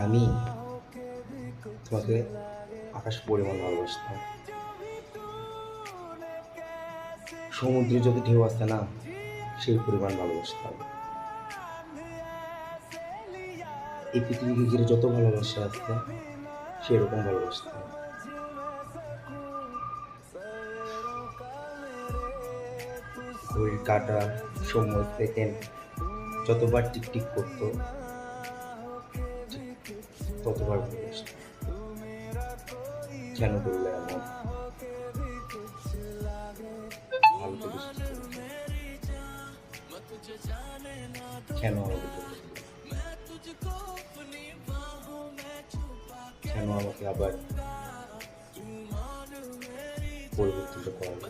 আমি তোমাকে আকাশ পরিমাণ ভালোবাসতাম। সমুদ্রে যত ঢেউ আসছে না, সেই পরিমাণ ভালোবাসতাম। এই পৃথিবীকে ঘিরে যত ভালোবাসা আছে, সেরকম ভালোবাসতাম। ঘড়ির কাঁটা, সময়, সেকেন্ড যতবার টিকটিক করতো, ততবার ভালোবাসতাম। কেন করলে এমন? ভালো তো কিছু করিনি। কেন আমাকে ধোঁকা দিলে? কেন আমাকে আবার পরিবর্তিত করালে?